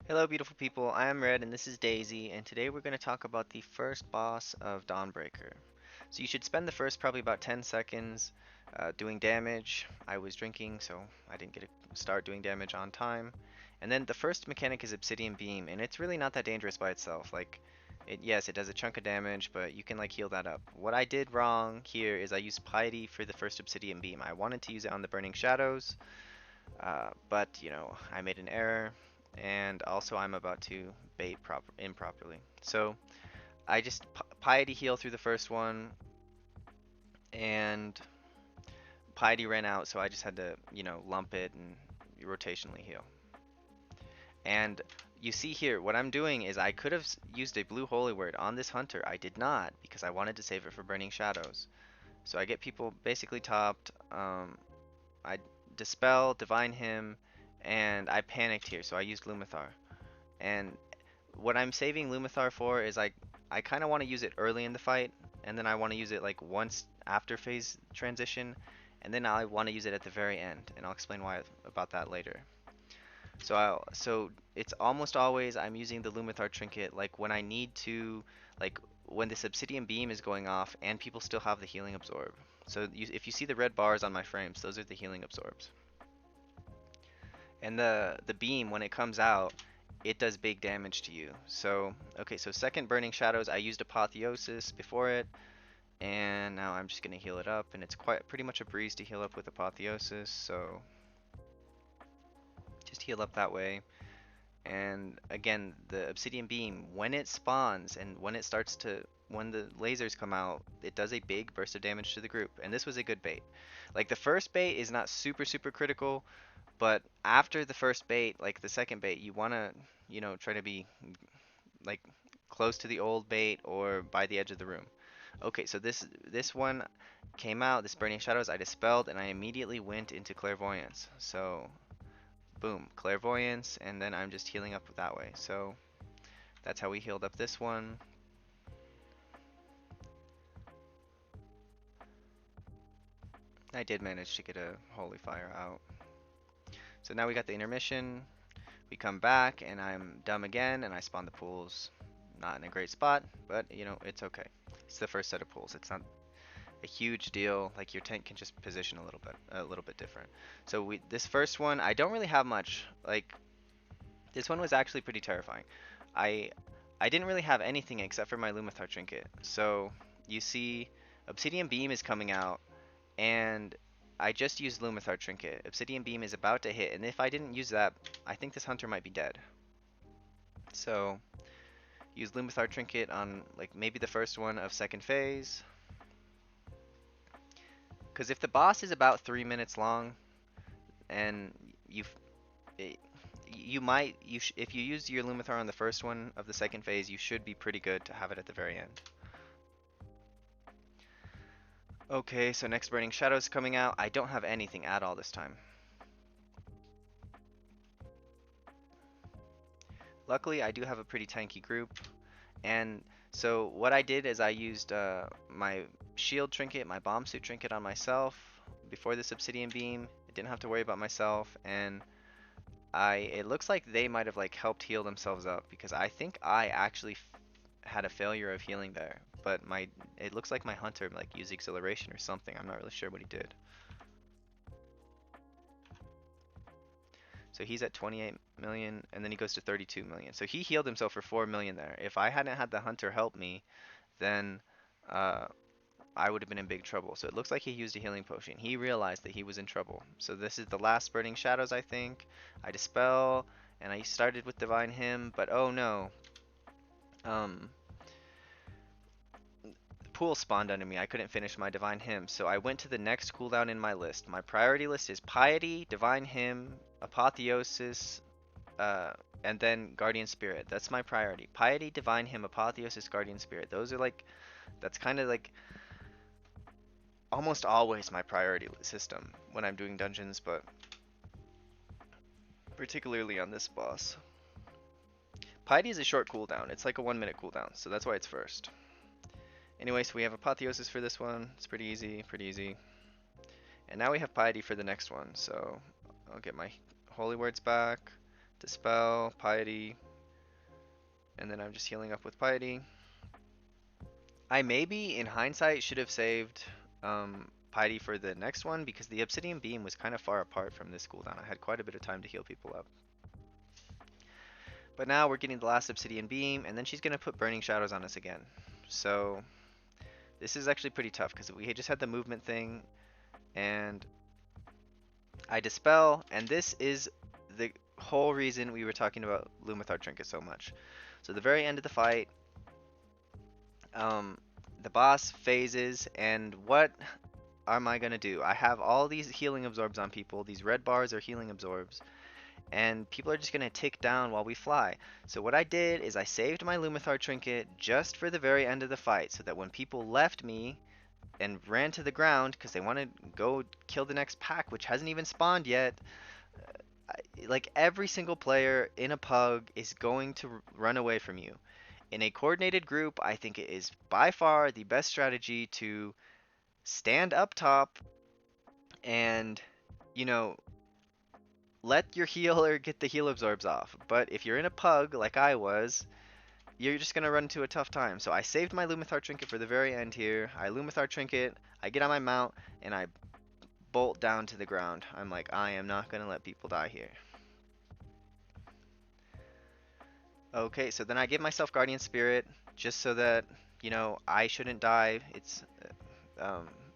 Hello, beautiful people. I am Red, and this is Daisy, and today we're going to talk about the first boss of Dawnbreaker. So you should spend the first probably about 10 seconds doing damage. I was drinking, so I didn't get to start doing damage on time. And then the first mechanic is Obsidian Beam, and it's really not that dangerous by itself. Yes, it does a chunk of damage, but you can heal that up. What I did wrong here is I used Piety for the first Obsidian Beam. I wanted to use it on the Burning Shadows, but I made an error, and also I'm about to bait improperly. So I just Piety heal through the first one, and Piety ran out, so I just had to lump it and rotationally heal. And you see here, what I'm doing is I could have used a blue holy word on this hunter. I did not because I wanted to save it for Burning Shadows. So I get people basically topped. I dispel, divine him, and I panicked here, so I used Lumathar. And what I'm saving Lumathar for is I kind of want to use it early in the fight, and then I want to use it once after phase transition, and then I want to use it at the very end, and I'll explain why about that later. So it's almost always I'm using the Lumathar trinket when I need to, like when this obsidian beam is going off and people still have the healing absorb. So if you see the red bars on my frames, those are the healing absorbs. And the beam, when it comes out, it does big damage to you. So okay, so second burning shadows, I used Apotheosis before it, and now I'm just gonna heal it up, and it's quite pretty much a breeze to heal up with Apotheosis. So just heal up that way. And again, the obsidian beam, when it spawns and when the lasers come out, it does a big burst of damage to the group. And this was a good bait. The first bait is not super critical, but after the first bait, like the second bait, you want to, try to be like close to the old bait or by the edge of the room. Okay, so this one came out, this burning shadows I dispelled, and I immediately went into clairvoyance. So boom, clairvoyance, and then I'm just healing up that way. So that's how we healed up this one. I did manage to get a holy fire out. So now we got the intermission. We come back, and I'm dumb again, and I spawn the pools. Not in a great spot, but it's okay. It's the first set of pools. It's not a huge deal. Like your tank can just position a little bit different. So this first one, I don't really have much. This one was actually pretty terrifying. I I didn't really have anything except for my Lumathar trinket. So you see, Obsidian Beam is coming out, and I just used Lumathar trinket. Obsidian Beam is about to hit, and if I didn't use that, I think this hunter might be dead. So use Lumathar trinket on maybe the first one of second phase. Because if the boss is about 3 minutes long, and you've you might if you use your Lumathar on the first one of the second phase, you should be pretty good to have it at the very end. Okay, so next Burning Shadows coming out. I don't have anything at all this time. Luckily, I do have a pretty tanky group, and so what I did is I used my shield trinket, my bomb suit trinket on myself before this obsidian beam. I didn't have to worry about myself, and it looks like they might have helped heal themselves up because I think I actually had a failure of healing there. But it looks like my hunter used exhilaration or something. I'm not really sure what he did. So he's at 28 million, and then he goes to 32 million. So he healed himself for 4 million there. If I hadn't had the hunter help me, then uh, I would have been in big trouble. So it looks like he used a healing potion. He realized that he was in trouble. So this is the last burning shadows, I think. I dispel, and I started with divine hymn, but oh no. Um, Pool spawned under me. I couldn't finish my divine hymn, so I went to the next cooldown in my list. My priority list is Piety, divine hymn, apotheosis, and then guardian spirit. That's my priority. Piety, divine hymn, apotheosis, guardian spirit. Those are that's kind of almost always my priority system when I'm doing dungeons, but particularly on this boss. Piety is a short cooldown. It's like a 1 minute cooldown, so that's why it's first. Anyway, so we have Apotheosis for this one. It's pretty easy, pretty easy. And now we have Piety for the next one. So I'll get my holy words back. Dispel, Piety, and then I'm just healing up with Piety. I maybe, in hindsight, should have saved Piety for the next one because the Obsidian Beam was kind of far apart from this cooldown. I had quite a bit of time to heal people up. But now we're getting the last Obsidian Beam, and then she's going to put Burning Shadows on us again. So this is actually pretty tough because we just had the movement thing, and I Dispel, and this is the whole reason we were talking about Lumathar Trinket so much. So the very end of the fight, the boss phases, and what am I going to do? I have all these healing absorbs on people. These red bars are healing absorbs. And people are just going to tick down while we fly. So what I did is I saved my Lumathar Trinket just for the very end of the fight, so that when people left me and ran to the ground because they want to go kill the next pack, which hasn't even spawned yet, like every single player in a pug is going to run away from you. In a coordinated group, I think it is by far the best strategy to stand up top and, you know, let your healer get the heal absorbs off. But if you're in a pug like I was, you're just gonna run into a tough time. So I saved my Lumathar Trinket for the very end here. I Lumathar Trinket, I get on my mount, and I bolt down to the ground. I'm like, I am not gonna let people die here. Okay, so then I give myself Guardian Spirit, just so that, you know, I shouldn't die. It's,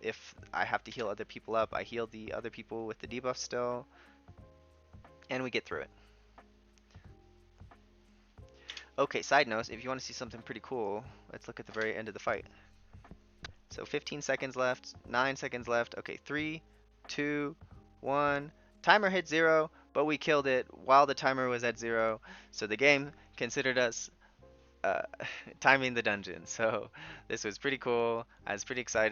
if I have to heal other people up, I heal the other people with the debuff still, and we get through it. Okay, side note, if you want to see something pretty cool, let's look at the very end of the fight. So 15 seconds left, 9 seconds left. Okay, 3, 2, 1. Timer hit 0, but we killed it while the timer was at 0. So the game considered us uh, timing the dungeon. So this was pretty cool. I was pretty excited.